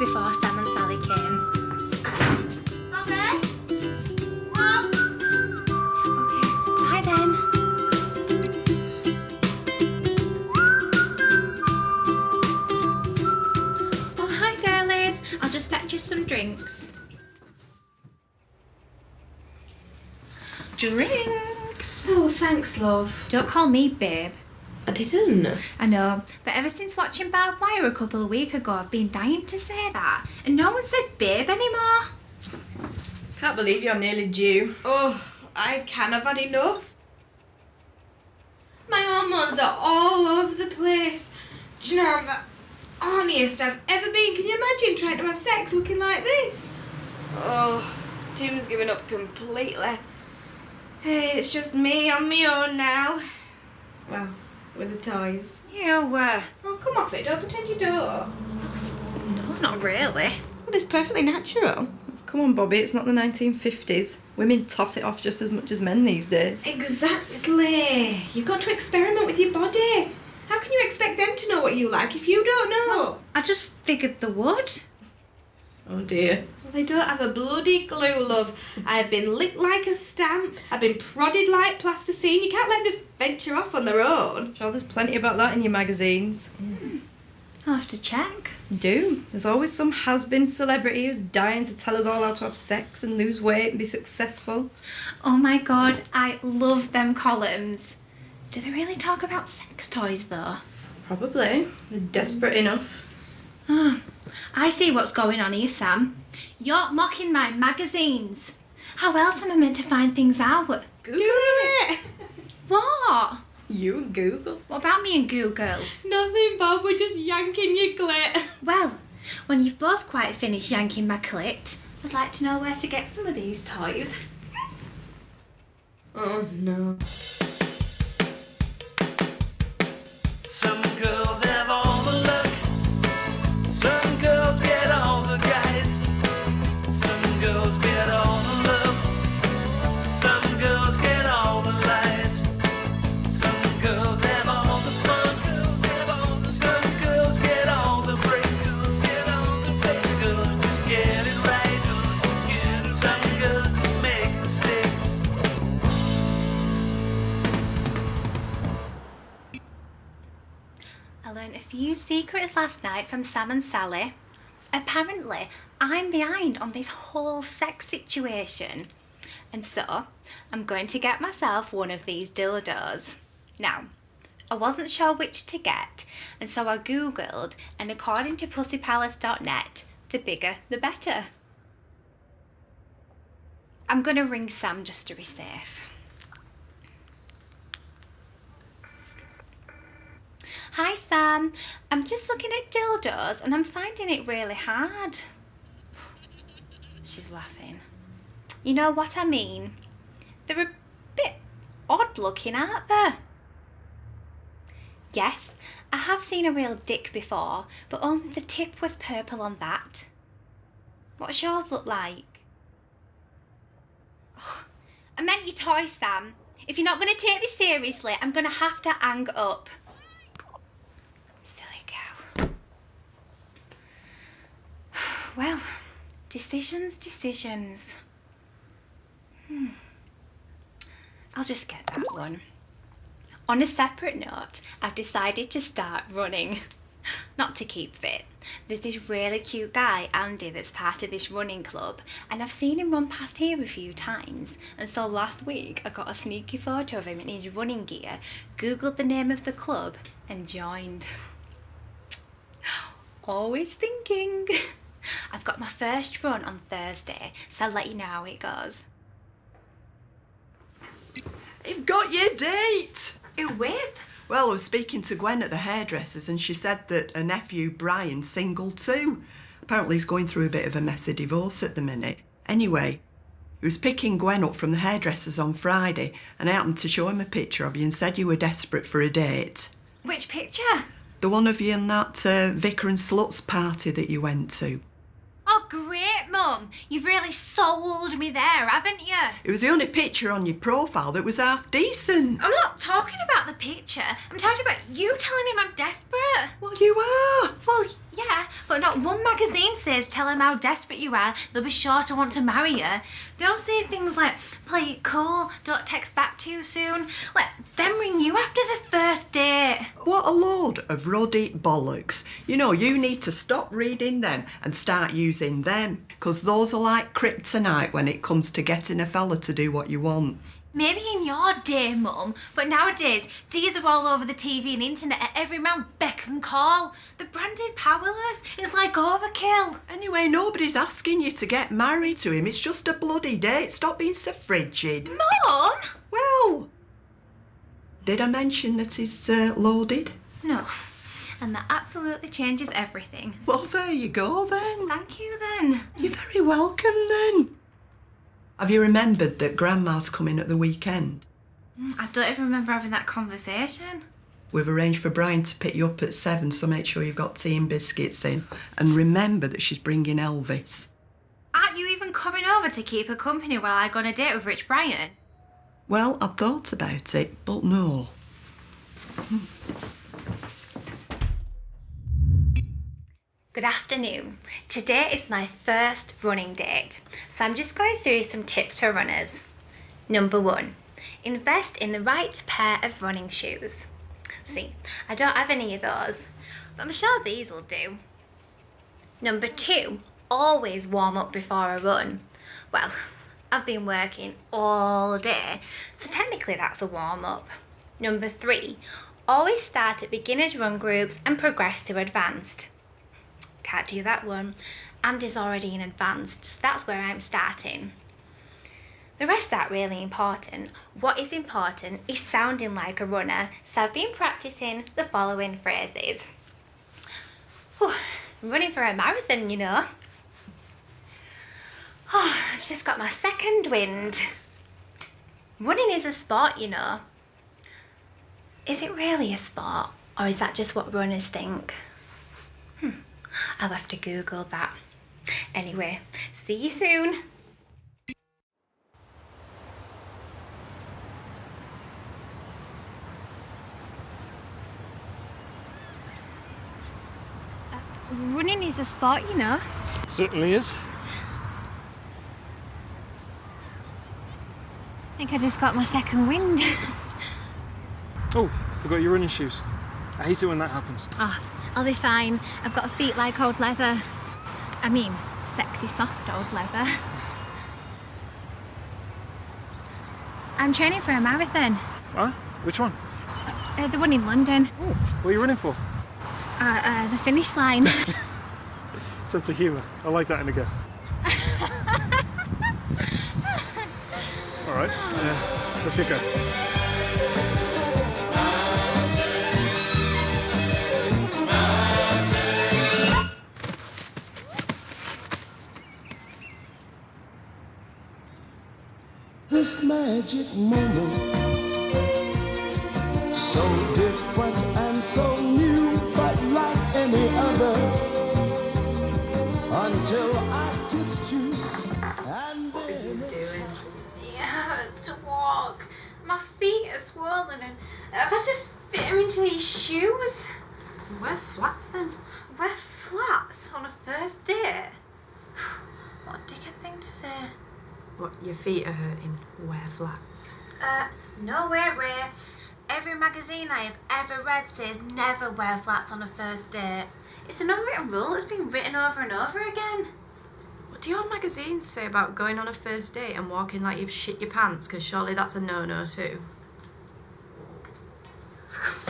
before Sam and Sally came. Bobby? Mom? Okay, hi then. Oh, hi girlies. I'll just fetch you some drinks. Drinks? Oh, thanks, love. Don't call me babe. I didn't. I know, but ever since watching Barbed Wire a couple of weeks ago, I've been dying to say that. And no one says babe anymore. Can't believe you're nearly due. Oh, I can. I've had enough. My hormones are all over the place. Do you know, I'm the horniest I've ever been. Can you imagine trying to have sex looking like this? Oh, Tim's given up completely. Hey, it's just me on my own now. Well, with the toys. Oh, come off it. Don't pretend you don't. No, not really. Well, it's perfectly natural. Come on, Bobby, it's not the 1950s. Women toss it off just as much as men these days. Exactly. You've got to experiment with your body. How can you expect them to know what you like if you don't know? I just figured they would. Oh dear. Well, they don't have a bloody clue, love. I've been licked like a stamp. I've been prodded like plasticine. You can't let them just venture off on their own. Sure, there's plenty about that in your magazines. I'll have to check. Do. There's always some has-been celebrity who's dying to tell us all how to have sex and lose weight and be successful. Oh my god, I love them columns. Do they really talk about sex toys though? Probably. They're desperate enough. Oh, I see what's going on here, Sam. You're mocking my magazines. How else am I meant to find things out? Google it. What? You and Google. What about me and Google? Nothing, Bob. We're just yanking your clit. Well, when you've both quite finished yanking my clit, I'd like to know where to get some of these toys. Oh, no. Some girls have all the luck. Some girls get all the guys. Some girls get all the love. Some girls get all the lies. Some girls have all the fun. Some girls get all the freaks. Some girls just get it right. Some girls just make mistakes. I learned a few secrets last night from Sam and Sally. Apparently, I'm behind on this whole sex situation. And so, I'm going to get myself one of these dildos. Now, I wasn't sure which to get, and so I googled, and according to pussypalace.net, the bigger the better. I'm going to ring Sam just to be safe. Hi Sam, I'm just looking at dildos and I'm finding it really hard. She's laughing. You know what I mean? They're a bit odd looking, aren't they? Yes, I have seen a real dick before, but only the tip was purple on that. What's yours look like? Oh, I meant your toy, Sam. If you're not going to take this seriously, I'm going to have to hang up. Silly cow. Well, decisions. I'll just get that one. On a separate note, I've decided to start running. Not to keep fit. There's this really cute guy, Andy, that's part of this running club, and I've seen him run past here a few times, and so last week I got a sneaky photo of him in his running gear, googled the name of the club, and joined. Always thinking. I've got my first run on Thursday, so I'll let you know how it goes. You've got your date! Who with? Well, I was speaking to Gwen at the hairdressers and she said that her nephew Brian's single too. Apparently he's going through a bit of a messy divorce at the minute. Anyway, he was picking Gwen up from the hairdressers on Friday and I happened to show him a picture of you and said you were desperate for a date. Which picture? The one of you in that Vicar and Sluts party that you went to. Oh, great, Mum. You've really sold me there, haven't you? It was the only picture on your profile that was half decent. I'm not talking about the the picture. I'm talking about you telling him I'm desperate. Well, you are. Well, yeah, but not one magazine says tell him how desperate you are, they'll be sure to want to marry you. They all say things like, play it cool, don't text back too soon. Let them ring you after the first date. What a load of ruddy bollocks. You know, you need to stop reading them and start using them, because those are like kryptonite when it comes to getting a fella to do what you want. Maybe in your day, Mum, but nowadays, these are all over the TV and internet at every man's beck and call. The branded powerless is like overkill. Anyway, nobody's asking you to get married to him. It's just a bloody date. Stop being so frigid. Mum? Well, did I mention that he's loaded? No, and that absolutely changes everything. Well, there you go then. Thank you then. You're very welcome then. Have you remembered that Grandma's coming at the weekend? I don't even remember having that conversation. We've arranged for Brian to pick you up at 7, so make sure you've got tea and biscuits in. And remember that she's bringing Elvis. Aren't you even coming over to keep her company while I go on a date with Rich Brian? Well, I thought about it, but no. Good afternoon. Today is my first running date, so I'm just going through some tips for runners. Number 1, invest in the right pair of running shoes. See, I don't have any of those, but I'm sure these will do. Number 2, always warm up before a run. Well, I've been working all day, so technically that's a warm up. Number 3, always start at beginners run groups and progress to advanced. Can't do that one. Andy's already in advanced, so that's where I'm starting. The rest aren't really important. What is important is sounding like a runner, so I've been practicing the following phrases. Whew, I'm running for a marathon, you know. Oh, I've just got my second wind. Running is a sport, you know. Is it really a sport, or is that just what runners think? I'll have to Google that. Anyway, see you soon. Running is a sport, you know. Certainly is. I think I just got my second wind. Oh, forgot your running shoes. I hate it when that happens. Oh, I'll be fine. I've got feet like old leather. I mean, sexy soft old leather. I'm training for a marathon. Huh? Which one? The one in London. Oh, what are you running for? The finish line. Sense of humour. I like that in a girl. All right, let's get going. This magic moment, so different and so new, but like any other, until I kissed you. And What are you doing? Yeah, it's to walk. My feet are swollen and I've had to fit them into these shoes. Wear flats then. Wear flats on a first date? What a dickhead thing to say. What, your feet are hurting? Wear flats. No way, Ray. Every magazine I have ever read says never wear flats on a first date. It's an unwritten rule that's been written over and over again. What do your magazines say about going on a first date and walking like you've shit your pants? Because surely that's a no-no too.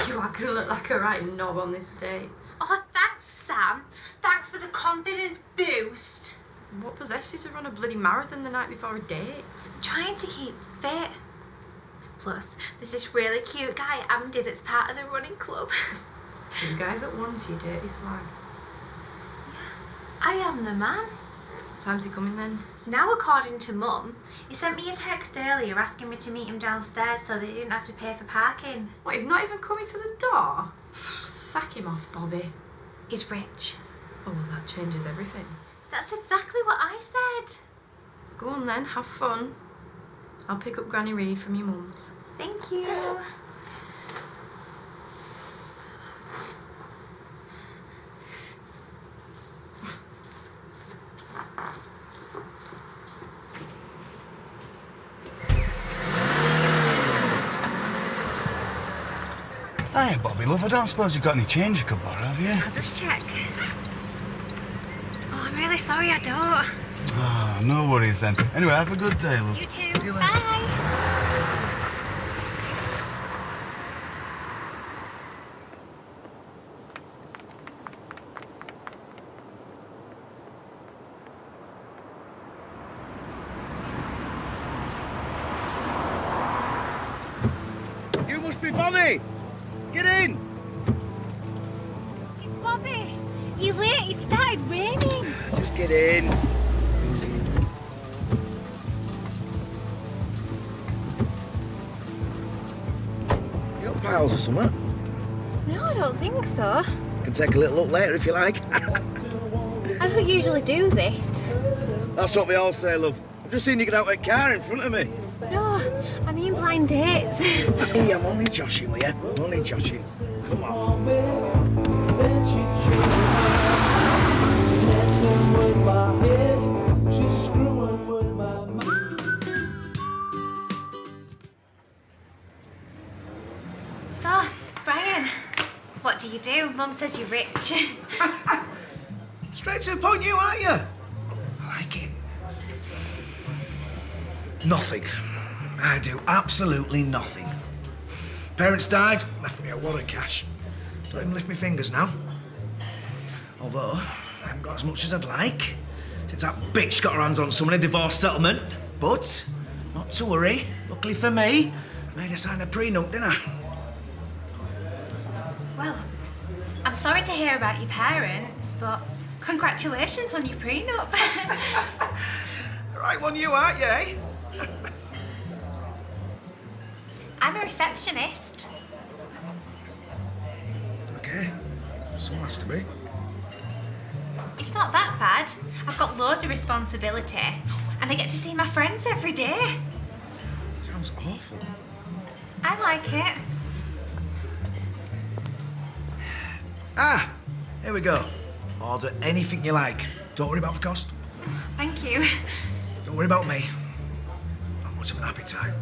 You are going to look like a right knob on this date. Oh, thanks, Sam. Thanks for the confidence boost. What possessed you to run a bloody marathon the night before a date? Trying to keep fit. Plus, there's this really cute guy, Andy, that's part of the running club. 2 guys at once, you dirty slag. I am the man. What time's he coming then? Now, according to Mum, he sent me a text earlier asking me to meet him downstairs so that he didn't have to pay for parking. What, he's not even coming to the door? Sack him off, Bobby. He's rich. Oh, well, that changes everything. That's exactly what I said. Go on then, have fun. I'll pick up Granny Reed from your mum's. Thank you. Hi, Bobby, love. I don't suppose you've got any change you could borrow, have you? I'll just check. Oh, I'm really sorry I don't. Oh, no worries then. Anyway, have a good day, love. You too. See you later. Bye. You must be Bobby. Get in. It's Bobby. You late? It started raining. Just get in. You got piles or something? No, I don't think so. Can take a little look later if you like. I don't usually do this. That's what we all say, love. I've just seen you get out of a car in front of me. No, I mean blind dates. Hey, I'm only joshing with you. I'm only joshing. Come on. Then she messing with my head. She's screwing with my mind. So, Brian, what do you do? Mum says you're rich. Straight to the point, you, aren't you? I like it. Nothing. I do absolutely nothing. Parents died, left me a wad of cash. Don't even lift my fingers now. Although, I haven't got as much as I'd like since that bitch got her hands on someone in a divorce settlement. But, not to worry. Luckily for me, made her sign a prenup, didn't I? Well, I'm sorry to hear about your parents, but congratulations on your prenup. The right one you, aren't you, eh? I'm a receptionist. Okay. Someone has to be. It's not that bad. I've got loads of responsibility, and I get to see my friends every day. Sounds awful. I like it. Ah, here we go. Order anything you like. Don't worry about the cost. Thank you. Don't worry about me. Not much of an appetite.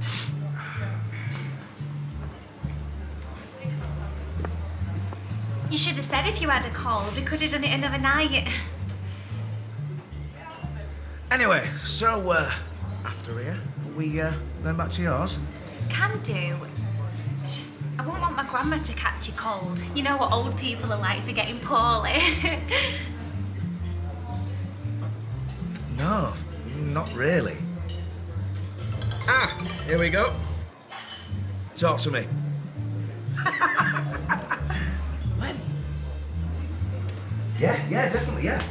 You should have said if you had a cold. We could have done it another night. Anyway, so, after here, are we, going back to yours? Can do. It's just, I won't want my grandma to catch a cold. You know what old people are like for getting poorly. No, not really. Ah, here we go. Talk to me. When? Yeah, definitely, yeah.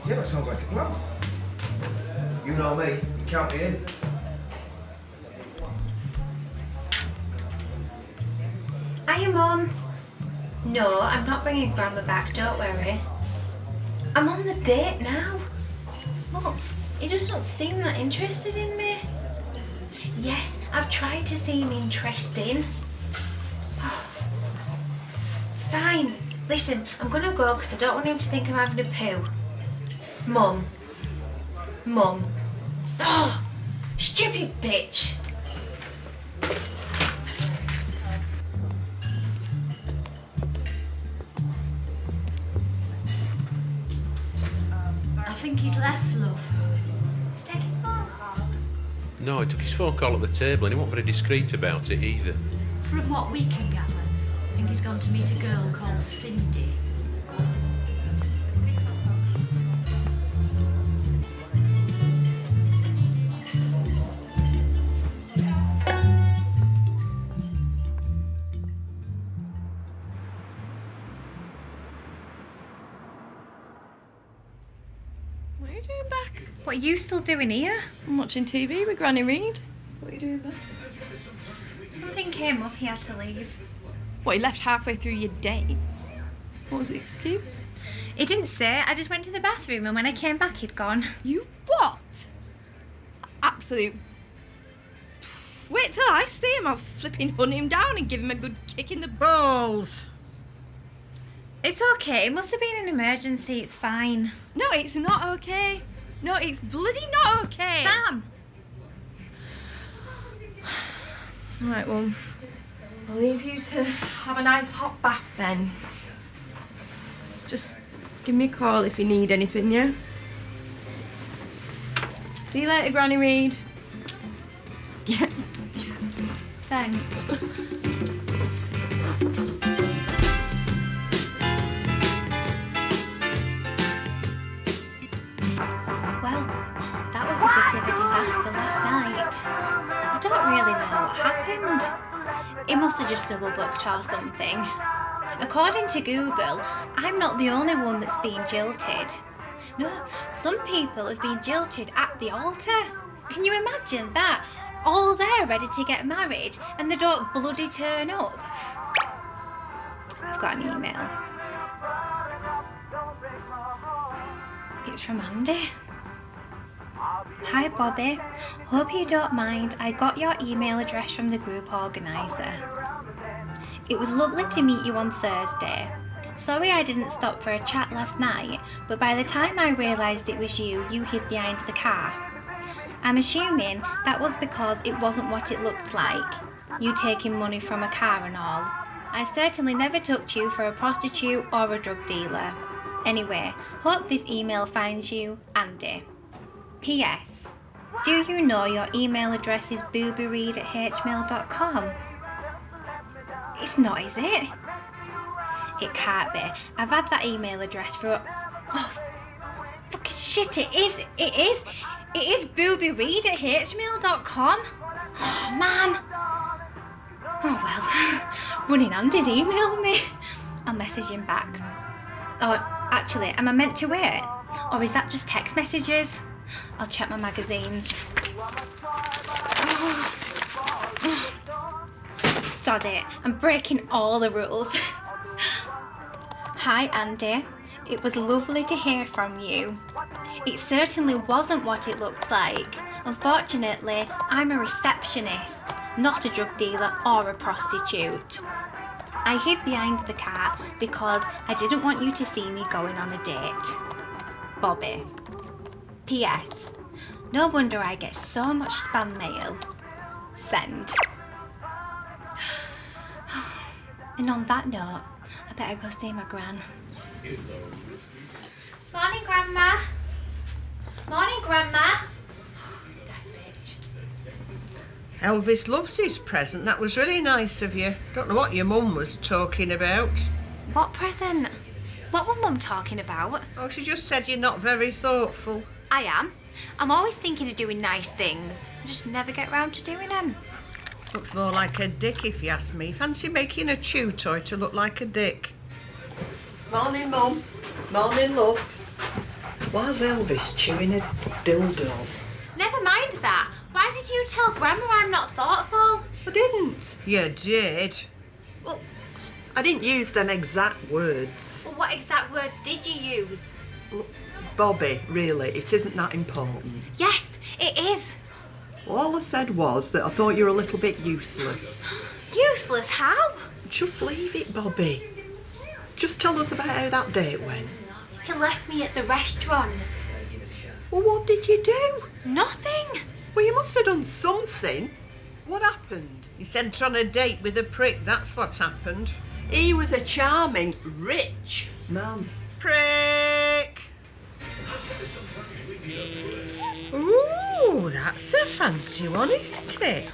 Yeah, that sounds like a plan. You know me, you count me in. Hiya, Mum. No, I'm not bringing Grandma back, don't worry. I'm on the date now. Mum, he just don't seem that interested in me. Yes, I've tried to seem interesting. Fine. Listen, I'm gonna go because I don't want him to think I'm having a poo. Mum. Mum. Oh, stupid bitch. I think he's left, love. Did he take his phone call? No, he took his phone call at the table and he wasn't very discreet about it either. From what we can gather, I think he's gone to meet a girl called Cindy. What are you doing back? What are you still doing here? I'm watching TV with Granny Reed. What are you doing back? Something came up, he had to leave. What, he left halfway through your date? What was the excuse? He didn't say. I just went to the bathroom and when I came back, he'd gone. You what? Absolute... Wait till I see him. I'll flipping hunt him down and give him a good kick in the... Balls! It's okay. It must have been an emergency. It's fine. No, it's not okay. No, it's bloody not okay. Sam! All right, well, I'll leave you to have a nice hot bath then. Just give me a call if you need anything, yeah? See you later, Granny Reed. Yeah. Thanks. Well, that was a bit of a disaster last night. I don't really know what happened. It must have just double booked or something. According to Google, I'm not the only one that's been jilted. No, some people have been jilted at the altar. Can you imagine that? All there ready to get married and they don't bloody turn up. I've got an email. It's from Andy. Hi Bobby, hope you don't mind. I got your email address from the group organiser. It was lovely to meet you on Thursday. Sorry I didn't stop for a chat last night, but by the time I realised it was you, you hid behind the car. I'm assuming that was because it wasn't what it looked like, you taking money from a car and all. I certainly never took you for a prostitute or a drug dealer. Anyway, hope this email finds you, Andy. P.S. Do you know your email address is boobyreed@hmail.com? It's not, is it? It can't be. I've had that email address for... Oh, fucking shit, it is. It is. It is boobyreed@hmail.com. Oh, man. Oh, well. Running Andy's emailed me. I'll message him back. Oh, actually, am I meant to wait? Or is that just text messages? I'll check my magazines. Oh. Sod it. I'm breaking all the rules. Hi, Andy. It was lovely to hear from you. It certainly wasn't what it looked like. Unfortunately, I'm a receptionist, not a drug dealer or a prostitute. I hid behind the car because I didn't want you to see me going on a date. Bobby. P.S. No wonder I get so much spam mail. Send. And on that note, I better go see my gran. Morning, Grandma. Morning, Grandma. Deaf bitch. Elvis loves his present. That was really nice of you. Don't know what your mum was talking about. What present? What was Mum talking about? Oh, she just said you're not very thoughtful. I am. I'm always thinking of doing nice things. I just never get round to doing them. Looks more like a dick, if you ask me. Fancy making a chew toy to look like a dick. Morning, Mum. Morning, love. Why's Elvis chewing a dildo? Never mind that. Why did you tell Grandma I'm not thoughtful? I didn't. You did. Well, I didn't use them exact words. Well, what exact words did you use? Look, Bobby, really, it isn't that important. Yes, it is. All I said was that I thought you were a little bit useless. Useless? How? Just leave it, Bobby. Just tell us about how that date went. He left me at the restaurant. Well, what did you do? Nothing. Well, you must have done something. What happened? You sent her on a date with a prick, that's what happened. He was a charming, rich man. Prick! Ooh, that's a fancy one, isn't it?